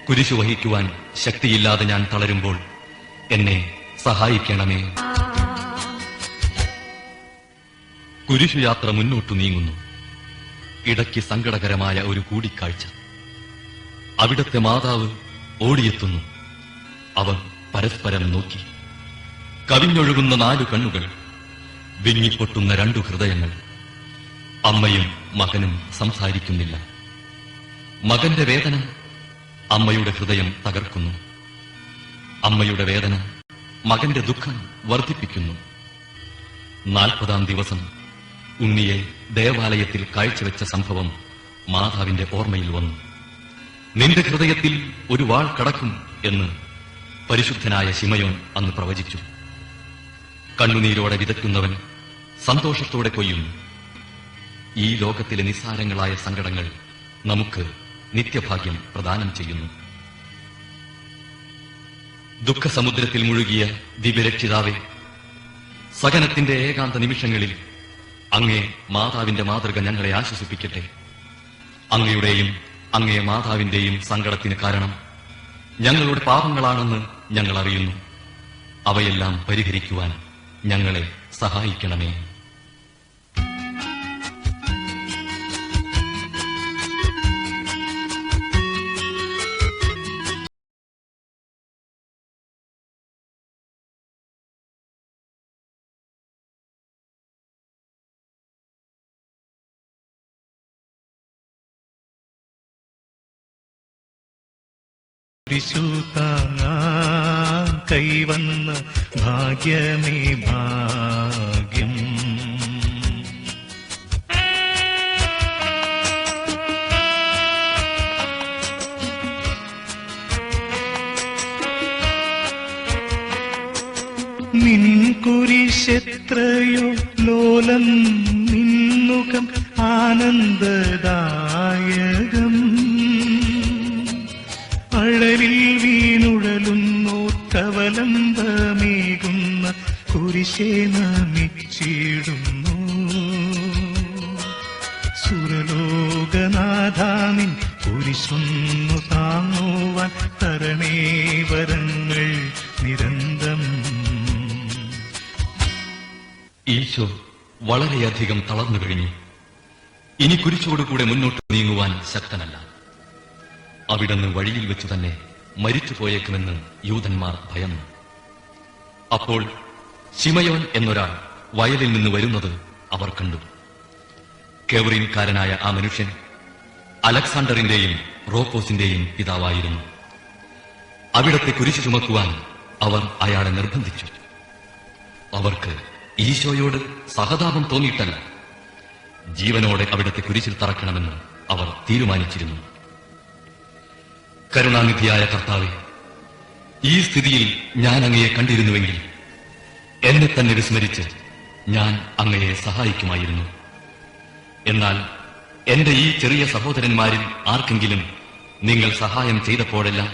കുരിശു വഹിക്കുവാൻ ശക്തിയില്ലാതെ ഞാൻ തളരുമ്പോൾ എന്നെ സഹായിക്കണമേ. കുരിശുയാത്ര മുന്നോട്ടു നീങ്ങുന്നു. ഇടയ്ക്ക് സങ്കടകരമായ ഒരു കൂടിക്കാഴ്ച. അവിടത്തെ മാതാവ് ഓടിയെത്തുന്നു. അവർ പരസ്പരം നോക്കി. കവിഞ്ഞൊഴുകുന്ന 4 കണ്ണുകൾ, വിങ്ങിപ്പൊട്ടുന്ന 2 ഹൃദയങ്ങൾ. അമ്മയും മകനും സംസാരിക്കുന്നില്ല. മകന്റെ വേദന അമ്മയുടെ ഹൃദയം തകർക്കുന്നു. അമ്മയുടെ വേദന മകന്റെ ദുഃഖം വർദ്ധിപ്പിക്കുന്നു. 40-ാം ദിവസം ഉണ്ണിയെ ദേവാലയത്തിൽ കാഴ്ചവെച്ച സംഭവം മാതാവിന്റെ ഓർമ്മയിൽ വന്നു. നിന്റെ ഹൃദയത്തിൽ ഒരു വാൾ കടക്കും എന്ന് പരിശുദ്ധനായ ശിമയോൻ അന്ന് പ്രവചിച്ചു. കണ്ണുനീരോടെ വിതയ്ക്കുന്നവൻ സന്തോഷത്തോടെ കൊയ്യുന്നു. ഈ ലോകത്തിലെ നിസ്സാരങ്ങളായ സങ്കടങ്ങൾ നമുക്ക് നിത്യഭാഗ്യം പ്രദാനം ചെയ്യുന്നു. ദുഃഖസമുദ്രത്തിൽ മുഴുകിയ ദിവ്യരക്ഷിതാവേ, സഹനത്തിന്റെ ഏകാന്ത നിമിഷങ്ങളിൽ അങ്ങേ മാതാവിന്റെ മാതൃക ഞങ്ങളെ ആശ്വസിപ്പിക്കട്ടെ. അങ്ങയുടെയും അങ്ങേ മാതാവിന്റെയും സങ്കടത്തിന് കാരണം ഞങ്ങളുടെ പാപങ്ങളാണെന്ന് ഞങ്ങൾ അറിയുന്നു. അവയെല്ലാം പരിഹരിക്കുവാൻ ഞങ്ങളെ സഹായിക്കണമേ. താങ്ങാൻ കൈവന്ന ഭാഗ്യമേ ഭാഗ്യം. നിൻ കുരിശെത്രയോ ലോലം, നിന്നുകം ആനന്ദദായകം. അഴലിൽ വീണുഴലുന്നോർക്കവലംബമേകുന്ന കുരിശേ നമിച്ചിടുന്നു. സുരലോകനാഥാനിൻ കുരിശൊന്നു താങ്ങുവാൻ തരണേ വരങ്ങൾ നിരന്തം. ഈശോ വളരെയധികം തളർന്നു കഴിഞ്ഞു. ഇനി കുരിശോടുകൂടെ മുന്നോട്ട് നീങ്ങുവാൻ ശക്തനല്ല. അവിടുന്ന് വഴിയിൽ വെച്ചു തന്നെ മരിച്ചുപോയേക്കുമെന്ന് യൂതന്മാർ ഭയന്നു. അപ്പോൾ ശിമയോൻ എന്നൊരാൾ വയലിൽ നിന്ന് വരുന്നത് അവർ കണ്ടു. കെവറിൻകാരനായ ആ മനുഷ്യൻ അലക്സാണ്ടറിന്റെയും റോപ്പോസിന്റെയും പിതാവായിരുന്നു. അവിടത്തെ കുരിശു ചുമക്കുവാൻ അവർ അയാളെ നിർബന്ധിച്ചു. അവർക്ക് ഈശോയോട് സഹതാപം തോന്നിയിട്ടല്ല, ജീവനോടെ അവിടത്തെ കുരിശിൽ തറക്കണമെന്ന് അവർ തീരുമാനിച്ചിരുന്നു. കരുണാനിധിയായ കർത്താവേ, ഈ സ്ഥിതിയിൽ ഞാൻ അങ്ങയെ കണ്ടിരുന്നുവെങ്കിൽ എന്നെ തന്നെ വിസ്മരിച്ച് ഞാൻ അങ്ങയെ സഹായിക്കുമായിരുന്നു. എന്നാൽ എന്റെ ഈ ചെറിയ സഹോദരന്മാരിൽ ആർക്കെങ്കിലും നിങ്ങൾ സഹായം ചെയ്തപ്പോഴെല്ലാം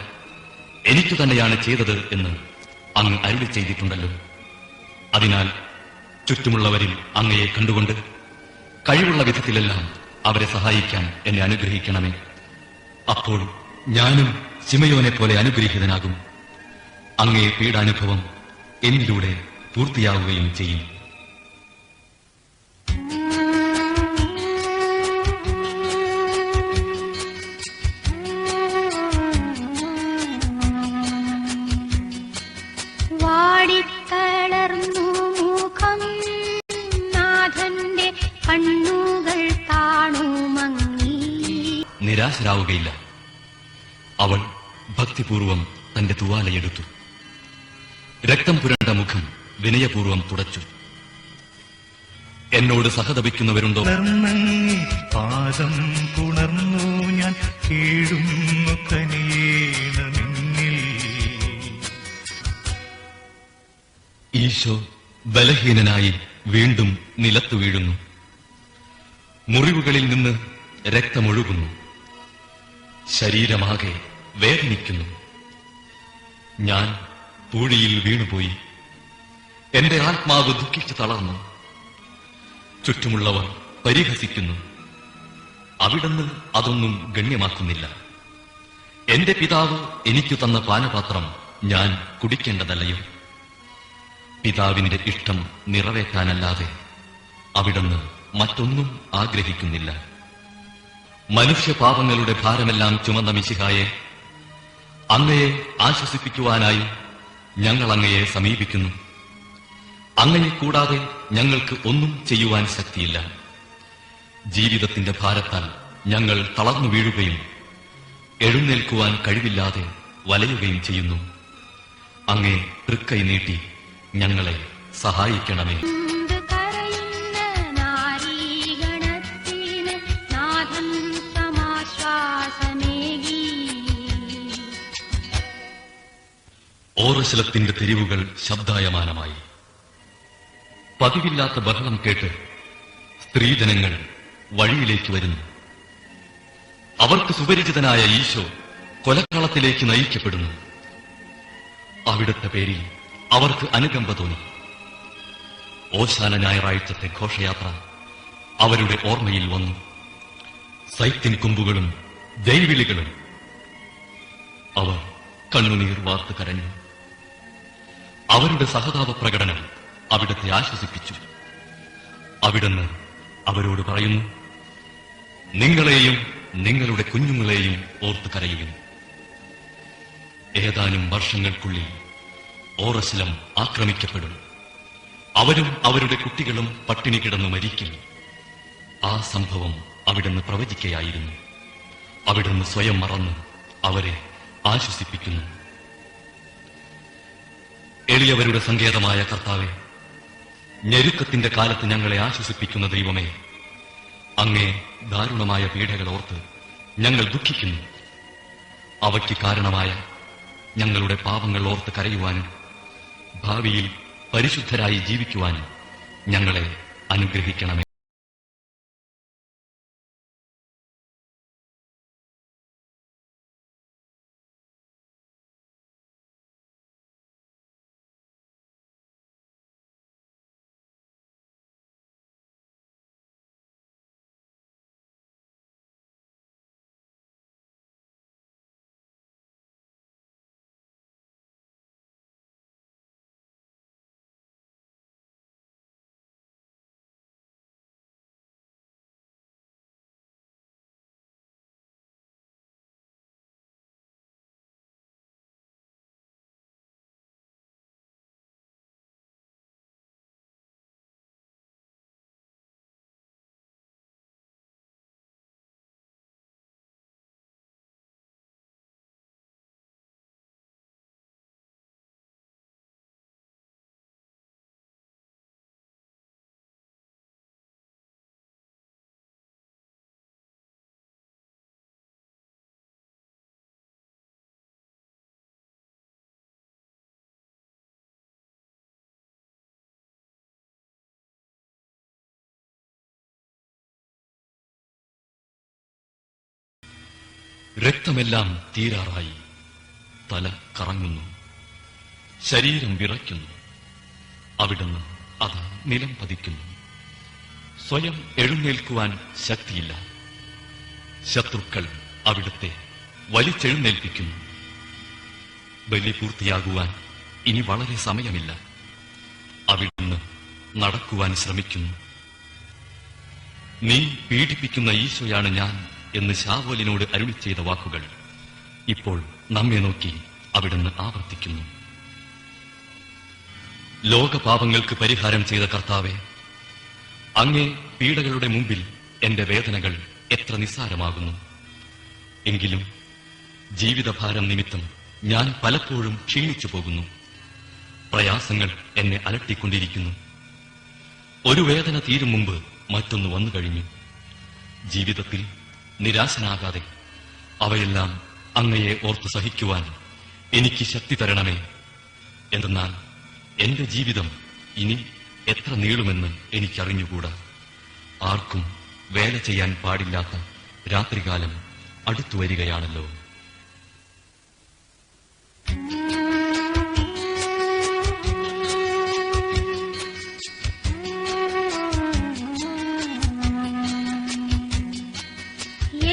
എനിക്കു തന്നെയാണ് ചെയ്തത് എന്ന് അങ്ങ് അരുളി ചെയ്തിട്ടുണ്ടല്ലോ. അതിനാൽ ചുറ്റുമുള്ളവരിൽ അങ്ങയെ കണ്ടുകൊണ്ട് കഴിവുള്ള വിധത്തിലെല്ലാം അവരെ സഹായിക്കാൻ എന്നെ അനുഗ്രഹിക്കണമേ. അപ്പോൾ ഞാനും ശിമയോനെ പോലെ അനുഗ്രഹീതനാകും. അങ്ങേ പീഡാനുഭവം എന്നിലൂടെ പൂർത്തിയാവുകയും ചെയ്യും. വാടിത്തളർന്നു മുഖം, നാഥന്റെ കണ്ണുകൾ താണു മങ്ങി. നിരാശരാവുകയില്ല. അവൾ ഭക്തിപൂർവം തന്റെ തുവാലയെടുത്തു. രക്തം പുരണ്ട മുഖം വിനയപൂർവം തുടച്ചു. എന്നോട് സഹതപിക്കുന്നവരുണ്ടോ? പാദം പുണർന്നു ഞാൻ കീഴുന്നു കനിയേണമിന്നിൽ. ഈശോ ബലഹീനനായി വീണ്ടും നിലത്തു വീഴുന്നു. മുറിവുകളിൽ നിന്ന് രക്തമൊഴുകുന്നു. ശരീരമാകെ വേദനിക്കുന്നു. ഞാൻ പൂഴിയിൽ വീണുപോയി. എന്റെ ആത്മാവ് ദുഃഖിച്ചു തളർന്നു. ചുറ്റുമുള്ളവർ പരിഹസിക്കുന്നു. അവിടുന്ന് അതൊന്നും ഗണ്യമാക്കുന്നില്ല. എന്റെ പിതാവ് എനിക്കു തന്ന പാനപാത്രം ഞാൻ കുടിക്കേണ്ടതല്ലയോ? പിതാവിന്റെ ഇഷ്ടം നിറവേറ്റാനല്ലാതെ അവിടുന്ന് മറ്റൊന്നും ആഗ്രഹിക്കുന്നില്ല. മനുഷ്യപാപങ്ങളുടെ ഭാരമെല്ലാം ചുമന്ന മിശിഹായെ, അങ്ങയെ ആശ്വസിപ്പിക്കുവാനായി ഞങ്ങൾ അങ്ങയെ സമീപിക്കുന്നു. അങ്ങയെ കൂടാതെ ഞങ്ങൾക്ക് ഒന്നും ചെയ്യുവാൻ ശക്തിയില്ല. ജീവിതത്തിന്റെ ഭാരത്താൽ ഞങ്ങൾ തളർന്നു വീഴുകയും എഴുന്നേൽക്കുവാൻ കഴിവില്ലാതെ വലയുകയും ചെയ്യുന്നു. അങ്ങേ തൃക്കൈ നീട്ടി ഞങ്ങളെ സഹായിക്കണമേ. കരയുന്ന നാരീഗണത്തിന് നാഥൻ സമാശ്വാസമേകി. ഓറശലത്തിന്റെ തെരുവുകൾ ശബ്ദായമാനമായി. പതിവില്ലാത്ത ബഹളം കേട്ട് സ്ത്രീജനങ്ങൾ വഴിയിലേക്ക് വരുന്നു. അവർക്ക് സുപരിചിതനായ ഈശോ കൊലക്കളത്തിലേക്ക് നയിക്കപ്പെടുന്നു. അവിടുത്തെ പേരിൽ അവർക്ക് അനുകമ്പ തോന്നി. ഓശാന ഞായറാഴ്ചത്തെ ഘോഷയാത്ര അവരുടെ ഓർമ്മയിൽ വന്നു. സൈത്തിൻ കൊമ്പുകളും ജൈവിളികളും. അവർ കണ്ണുനീർ വാർത്ത് കരഞ്ഞു. അവരുടെ സഹതാപ പ്രകടനം അവിടുത്തെ ആശ്വസിപ്പിച്ചു. അവിടുന്ന് അവരോട് പറയുന്നു, നിങ്ങളെയും നിങ്ങളുടെ കുഞ്ഞുങ്ങളെയും ഓർത്ത് കരയുവിൻ. ഏതാനും വർഷങ്ങൾക്കുള്ളിൽ ഓറശലം ആക്രമിക്കപ്പെടും. അവരും അവരുടെ കുട്ടികളും പട്ടിണി കിടന്നു മരിക്കും. ആ സംഭവം അവിടുന്ന് പ്രവചിക്കയായിരുന്നു. അവിടുന്ന് സ്വയം മറന്ന് അവരെ ആശ്വസിപ്പിക്കുന്നു. എളിയവരുടെ സങ്കേതമായ കർത്താവേ, ഞെരുക്കത്തിന്റെ കാലത്ത് ഞങ്ങളെ ആശ്വസിപ്പിക്കുന്ന ദൈവമേ, അങ്ങേ ദാരുണമായ പീഡകൾ ഓർത്ത് ഞങ്ങൾ ദുഃഖിക്കുന്നു. അവയ്ക്ക് കാരണമായ ഞങ്ങളുടെ പാപങ്ങൾ ഓർത്ത് കരയുവാനും ഭാവിയിൽ പരിശുദ്ധരായി ജീവിക്കുവാനും ഞങ്ങളെ അനുഗ്രഹിക്കണമേ. രക്തമെല്ലാം തീരാറായി. തല കറങ്ങുന്നു, ശരീരം വിറയ്ക്കുന്നു. അവിടുന്ന് അത് നിലം പതിക്കുന്നു. സ്വയം എഴുന്നേൽക്കുവാൻ ശക്തിയില്ല. ശത്രുക്കൾ അവിടുത്തെ വലിച്ചെഴുന്നേൽപ്പിക്കുന്നു. ബലി പൂർത്തിയാകുവാൻ ഇനി വളരെ സമയമില്ല. അവിടുന്ന് നടക്കുവാൻ ശ്രമിക്കുന്നു. നീ പീഡിപ്പിക്കുന്ന ഈശോയാണ് ഞാൻ എന്ന് ശാവോലിനോട് അരുളി ചെയ്ത വാക്കുകൾ ഇപ്പോൾ നമ്മെ നോക്കി അവിടുന്ന് ആവർത്തിക്കുന്നു. ലോകപാപങ്ങൾക്ക് പരിഹാരം ചെയ്ത കർത്താവേ, അങ്ങേ പീഡകളുടെ മുമ്പിൽ എന്റെ വേദനകൾ എത്ര നിസ്സാരമാകുന്നു. എങ്കിലും ജീവിതഭാരം നിമിത്തം ഞാൻ പലപ്പോഴും ക്ഷീണിച്ചു പോകുന്നു. പ്രയാസങ്ങൾ എന്നെ അലട്ടിക്കൊണ്ടിരിക്കുന്നു. ഒരു വേദന തീരും മുമ്പ് മറ്റൊന്ന് വന്നു കഴിഞ്ഞു. ജീവിതത്തിൽ നിരാശനാകാതെ അവയെല്ലാം അങ്ങയെ ഓർത്ത് സഹിക്കുവാൻ എനിക്ക് ശക്തി തരണമേ. എന്തെന്നാൽ എന്റെ ജീവിതം ഇനി എത്ര നീളുമെന്ന് എനിക്കറിഞ്ഞുകൂടാ. ആർക്കും വേല ചെയ്യാൻ പാടില്ലാത്ത രാത്രികാലം അടുത്തു വരികയാണല്ലോ.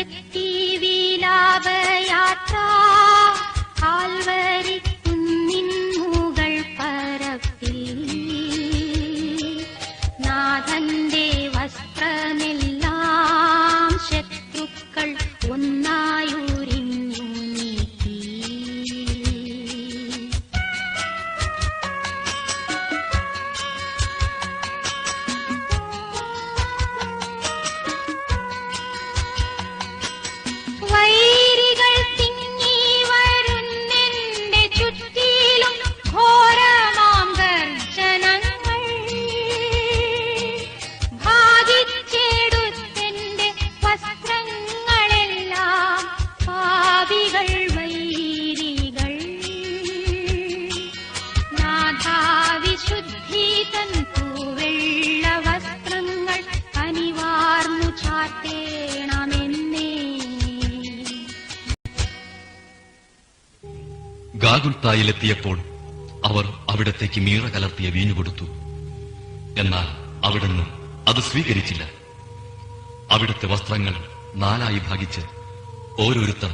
എത്തി വിലാപയാത്ര ഗാഗുൽത്തായിലെത്തിയപ്പോൾ അവർ അവിടത്തേക്ക് മീറ കലർത്തിയ വീഞ്ഞു കൊടുത്തു. എന്നാൽ അവിടുന്ന് അത് സ്വീകരിച്ചില്ല. അവിടുത്തെ വസ്ത്രങ്ങൾ 4 ഭാഗിച്ച് ഓരോരുത്തർ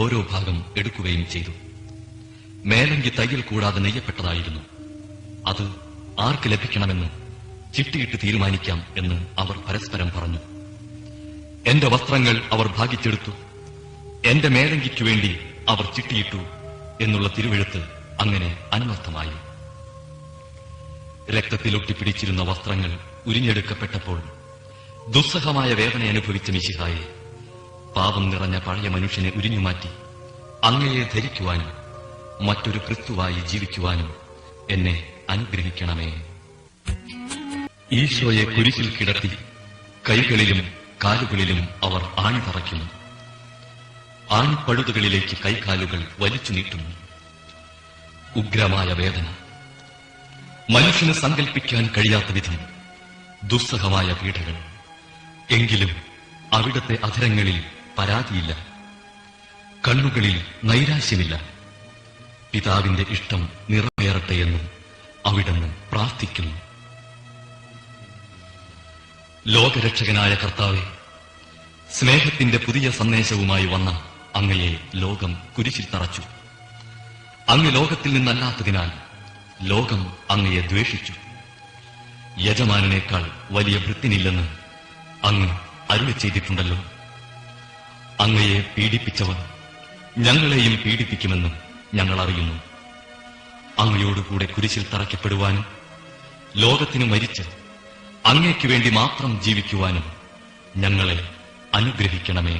ഓരോ ഭാഗം എടുക്കുകയും ചെയ്തു. മേലങ്കി തയ്യൽ കൂടാതെ നെയ്യപ്പെട്ടതായിരുന്നു. അത് ആർക്ക് ലഭിക്കണമെന്ന് ചിട്ടിയിട്ട് തീരുമാനിക്കാം എന്ന് അവർ പരസ്പരം പറഞ്ഞു. എന്റെ വസ്ത്രങ്ങൾ അവർ ഭാഗിച്ചെടുത്തു, എന്റെ മേലങ്കിക്കു വേണ്ടി അവർ ചിട്ടിയിട്ടു എന്നുള്ള തിരുവെഴുത്ത് അങ്ങനെ അനർത്ഥമായി. രക്തത്തിൽ ഒട്ടിപ്പിടിച്ചിരുന്ന വസ്ത്രങ്ങൾ ഉരിഞ്ഞെടുക്കപ്പെട്ടപ്പോൾ ദുസ്സഹമായ വേദന അനുഭവിച്ച മിശിഹായെ, പാപം നിറഞ്ഞ പഴയ മനുഷ്യനെ ഉരിഞ്ഞുമാറ്റി അങ്ങയെ ധരിക്കുവാനും മറ്റൊരു ക്രിസ്തുവായി ജീവിക്കുവാനും എന്നെ അനുഗ്രഹിക്കണമേ. ഈശോയെ കുരിശിൽ കിടത്തി കൈകളിലും കാലുകളിലും അവർ ആണി തറയ്ക്കുന്നു. ആണിപ്പഴുതുകളിലേക്ക് കൈകാലുകൾ വലിച്ചു നീട്ടുന്നു. ഉഗ്രമായ വേദന, മനുഷ്യന് സങ്കൽപ്പിക്കാൻ കഴിയാത്ത വിധം ദുസ്സഹമായ പീഡകൾ. എങ്കിലും അവിടുത്തെ അധരങ്ങളിൽ പരാതിയില്ല, കണ്ണുകളിൽ നൈരാശ്യമില്ല. പിതാവിന്റെ ഇഷ്ടം നിറവേറട്ടെ എന്നും അവിടുന്ന് പ്രാർത്ഥിക്കുന്നു. ലോകരക്ഷകനായ കർത്താവെ, സ്നേഹത്തിന്റെ പുതിയ സന്ദേശവുമായി വന്ന അങ്ങയെ ലോകം കുരിശിൽ തറച്ചു. അങ്ങ് ലോകത്തിൽ നിന്നല്ലാത്തതിനാൽ ലോകം അങ്ങയെ ദ്വേഷിച്ചു. യജമാനേക്കാൾ വലിയ ഭൃത്യനില്ലെന്ന് അങ്ങ് അരുളി ചെയ്തിട്ടുണ്ടല്ലോ. അങ്ങയെ പീഡിപ്പിച്ചവർ ഞങ്ങളെയും പീഡിപ്പിക്കുമെന്നും ഞങ്ങൾ അറിയുന്നു. അങ്ങയോടുകൂടെ കുരിശിൽ തറയ്ക്കപ്പെടുവാനും ലോകത്തിന് മരിച്ച് അങ്ങയ്ക്കു വേണ്ടി മാത്രം ജീവിക്കുവാനും ഞങ്ങളെ അനുഗ്രഹിക്കണമേ.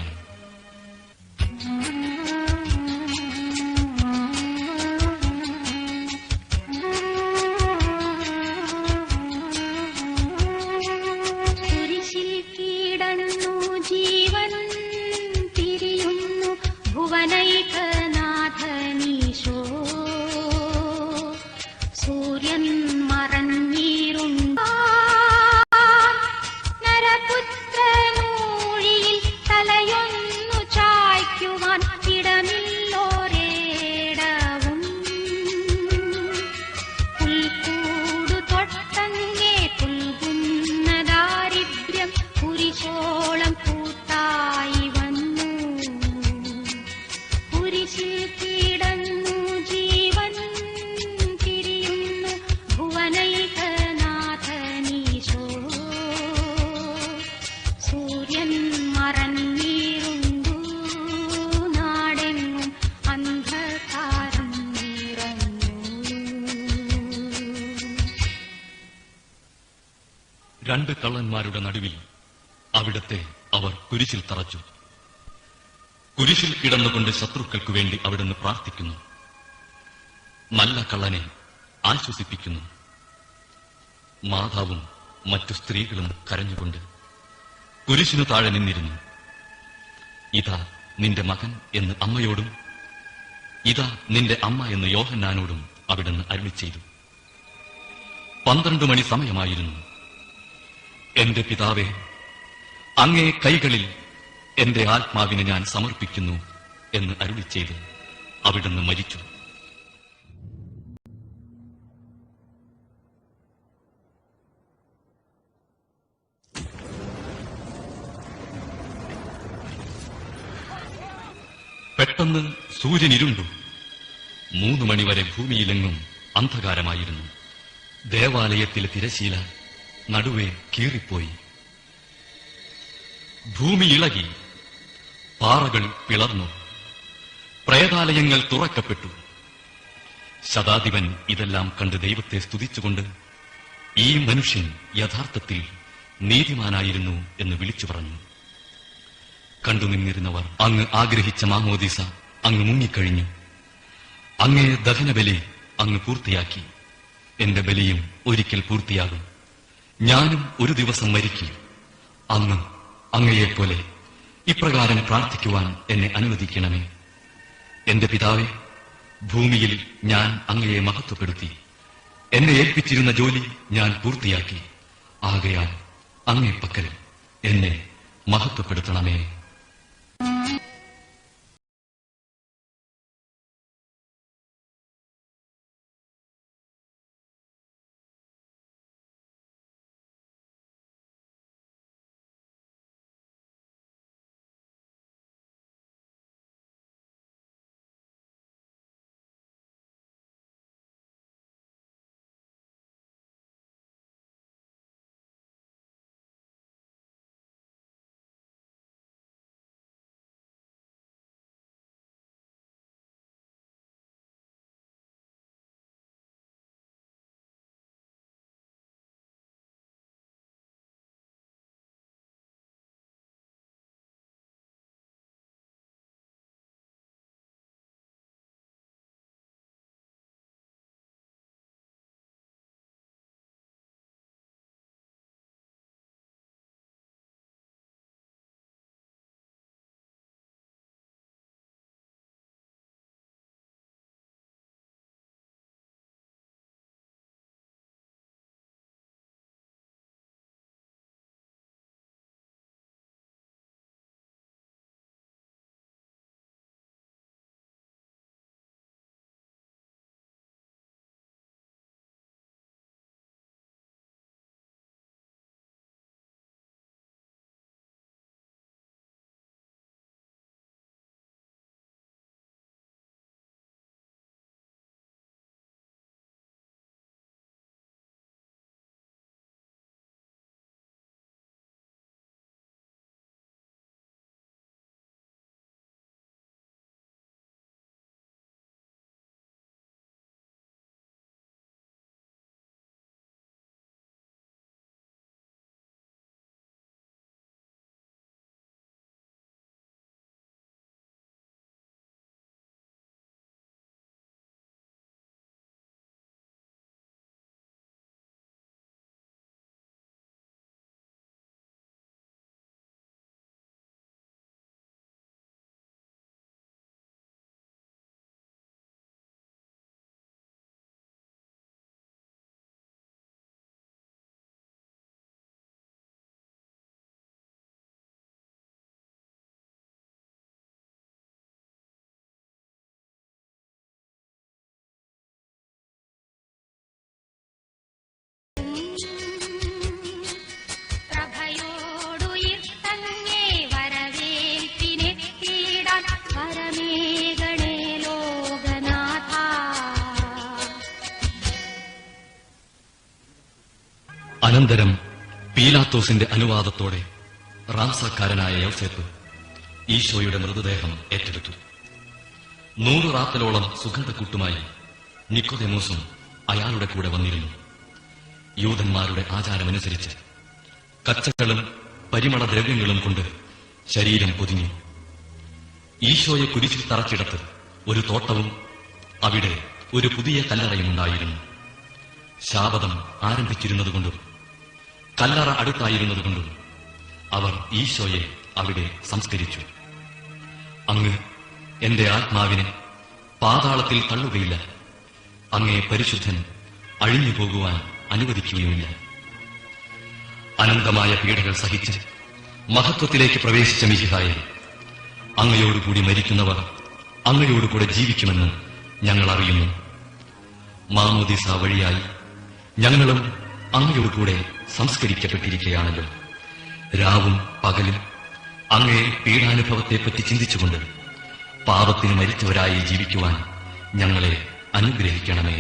കുരിശിൽ കീടന്നു ജീവൻ തിരിയുന്നു ഭുവനൈകനാഥനീശോ. സൂര്യൻ മറഞ്ഞീരുണ്ട് നരപുത്രനൂഴിയിൽ തലയൊന്നു ചായ്ക്കുവാൻ ഇടമില്ലോരേടവും. പുൽക്കൂടു തൊട്ടങ്ങേ പുൽകുന്ന ദാരിദ്ര്യം കുരിശോളം കൂട്ടായി വന്നു. കുരിശിൽ കിടന്നു ജീവൻ തിരിയുന്നു ഭുവനൈകനാഥനീശോ. സൂര്യൻ മറഞ്ഞീരുണ്ടു നാടെങ്ങും അന്ധകാരം നിറഞ്ഞു. 2 കള്ളന്മാരുടെ നടുവിൽ അവിടത്തെ അവർ കുരിശിൽ തറച്ചു. കുരിശിൽ കിടന്നുകൊണ്ട് ശത്രുക്കൾക്കു വേണ്ടി അവിടുന്ന് പ്രാർത്ഥിക്കുന്നു. നല്ല കള്ളനെ ആശ്വസിപ്പിക്കുന്നു. മാതാവും മറ്റു സ്ത്രീകളും കരഞ്ഞുകൊണ്ട് കുരിശിനു താഴെ നിന്നിരുന്നു. ഇതാ നിന്റെ മകൻ എന്ന് അമ്മയോടും ഇതാ നിന്റെ അമ്മ എന്ന് യോഹന്നാനോടും അവിടുന്ന് അരുളി ചെയ്തു. 12 മണി സമയമായിരുന്നു. എന്റെ പിതാവേ, അങ്ങേ കൈകളിൽ എന്റെ ആത്മാവിനെ ഞാൻ സമർപ്പിക്കുന്നു എന്ന് അരുളി ചെയ്ത് അവിടുന്ന് മരിച്ചു. പെട്ടെന്ന് സൂര്യൻ ഇരുണ്ടു. 3 മണിവരെ ഭൂമിയിലെങ്ങും അന്ധകാരമായിരുന്നു. ദേവാലയത്തിലെ തിരശീല നടുവേ കീറിപ്പോയി. ഭൂമി ഇളകി, പാറകൾ പിളർന്നു, പ്രേതാലയങ്ങൾ തുറക്കപ്പെട്ടു. ശതാധിപൻ ഇതെല്ലാം കണ്ട് ദൈവത്തെ സ്തുതിച്ചുകൊണ്ട് ഈ മനുഷ്യൻ യഥാർത്ഥത്തിൽ നീതിമാനായിരുന്നു എന്ന് വിളിച്ചു പറഞ്ഞു. കണ്ടുനിന്നിരുന്നവർ അങ്ങ് ആഗ്രഹിച്ച മാമോദീസ അങ്ങ് മുങ്ങിക്കഴിഞ്ഞു. അങ്ങേ ദഹനബലി അങ്ങ് പൂർത്തിയാക്കി. എന്റെ ബലിയും ഒരിക്കൽ പൂർത്തിയാകും. ഞാനും ഒരു ദിവസം മരിക്കും. അങ്ങ് അങ്ങയെപ്പോലെ ഇപ്രകാരം പ്രാർത്ഥിക്കുവാൻ എന്നെ അനുവദിക്കണമേ. എന്റെ പിതാവേ, ഭൂമിയിൽ ഞാൻ അങ്ങയെ മഹത്വപ്പെടുത്തി. എന്നെ ഏൽപ്പിച്ചിരുന്ന ജോലി ഞാൻ പൂർത്തിയാക്കി. ആകയാൽ അങ്ങേ പക്കൽ എന്നെ മഹത്വപ്പെടുത്തണമേ. അനന്തരം പീലാത്തോസിന്റെ അനുവാദത്തോടെ റാംസാക്കാരനായ യോസേപ്പ് ഈശോയുടെ മൃതദേഹം ഏറ്റെടുത്തു. 100 റാത്തലോളം സുഗന്ധക്കൂട്ടുമായി നിക്കോദെമോസും അയാളുടെ കൂടെ വന്നിരുന്നു. യൂദന്മാരുടെ ആചാരമനുസരിച്ച് കച്ചകളും പരിമളദ്രവ്യങ്ങളും കൊണ്ട് ശരീരം പൊതിഞ്ഞു. ഈശോയെ കുരിശിൽ തറച്ചിടത്ത് ഒരു തോട്ടവും അവിടെ ഒരു പുതിയ കല്ലറയുമുണ്ടായിരുന്നു. ശാബതം ആരംഭിച്ചിരുന്നതുകൊണ്ടും കല്ലറ അടുത്തായിരുന്നതുകൊണ്ടും അവർ ഈശോയെ അവിടെ സംസ്കരിച്ചു. അങ്ങ് എന്റെ ആത്മാവിനെ പാതാളത്തിൽ തള്ളുകയില്ല, അങ്ങേ പരിശുദ്ധൻ അഴിഞ്ഞു പോകുവാൻ അനുവദിക്കുകയുമില്ല. അനന്തമായ പീഡകൾ സഹിച്ച് മഹത്വത്തിലേക്ക് പ്രവേശിച്ച മിശിഹായെ, അങ്ങയോടുകൂടി മരിക്കുന്നവർ അങ്ങയോടുകൂടെ ജീവിക്കുമെന്ന് ഞങ്ങൾ അറിയുന്നു. മാമോദീസ വഴിയായി ഞങ്ങളും അങ്ങയോടുകൂടെ സംസ്കരിക്കപ്പെട്ടിരിക്കുകയാണല്ലോ. രാവും പകലും അങ്ങേ പീഡാനുഭവത്തെപ്പറ്റി ചിന്തിച്ചുകൊണ്ട് പാപത്തിന് മരിച്ചവരായി ജീവിക്കുവാൻ ഞങ്ങളെ അനുഗ്രഹിക്കണമേ.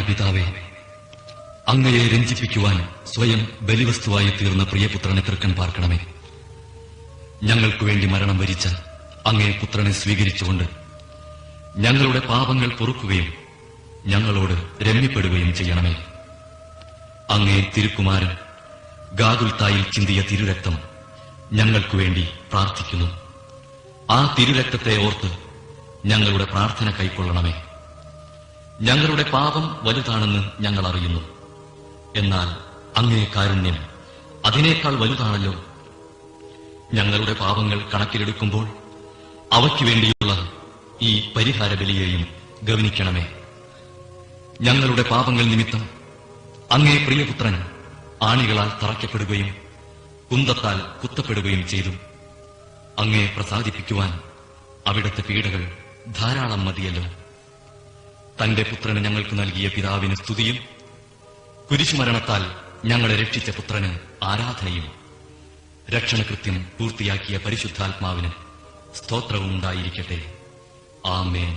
പിതാവേ, അങ്ങയെ രഞ്ജിപ്പിക്കുവാൻ സ്വയം ബലിവസ്തുവായി തീർന്ന പ്രിയപുത്രനെ തൃക്കൺ പാർക്കണമേ. ഞങ്ങൾക്കു വേണ്ടി മരണം വരിച്ച അങ്ങേ പുത്രനെ സ്വീകരിച്ചുകൊണ്ട് ഞങ്ങളുടെ പാപങ്ങൾ പൊറുക്കുകയും ഞങ്ങളോട് രമ്യപ്പെടുകയും ചെയ്യണമേ. അങ്ങേ തിരുക്കുമാരൻ ഗാഗുൽത്തായിൽ ചിന്തിയ തിരുരക്തം ഞങ്ങൾക്കു വേണ്ടി പ്രാർത്ഥിക്കുന്നു. ആ തിരുരക്തത്തെ ഓർത്ത് ഞങ്ങളുടെ പ്രാർത്ഥന കൈക്കൊള്ളണമേ. ഞങ്ങളുടെ പാപം വലുതാണെന്ന് ഞങ്ങൾ അറിയുന്നു. എന്നാൽ അങ്ങേ കാരുണ്യം അതിനേക്കാൾ വലുതാണല്ലോ. ഞങ്ങളുടെ പാപങ്ങൾ കണക്കിലെടുക്കുമ്പോൾ അവയ്ക്കു വേണ്ടിയുള്ള ഈ പരിഹാര ബലിയെയും ഗവനിക്കണമേ. ഞങ്ങളുടെ പാപങ്ങൾ നിമിത്തം അങ്ങേ പ്രിയപുത്രൻ ആണികളാൽ തറയ്ക്കപ്പെടുകയും കുന്തത്താൽ കുത്തപ്പെടുകയും ചെയ്തു. അങ്ങേ പ്രസാദിപ്പിക്കുവാൻ അവിടുത്തെ പീഡകൾ ധാരാളം മതിയല്ലോ. തന്റെ പുത്രന് ഞങ്ങൾക്ക് നൽകിയ പിതാവിന് സ്തുതിയും കുരിശുമരണത്താൽ ഞങ്ങളെ രക്ഷിച്ച പുത്രന് ആരാധനയും രക്ഷണകൃത്യം പൂർത്തിയാക്കിയ പരിശുദ്ധാത്മാവിന് സ്തോത്രവും ഉണ്ടായിരിക്കട്ടെ. ആമേൻ.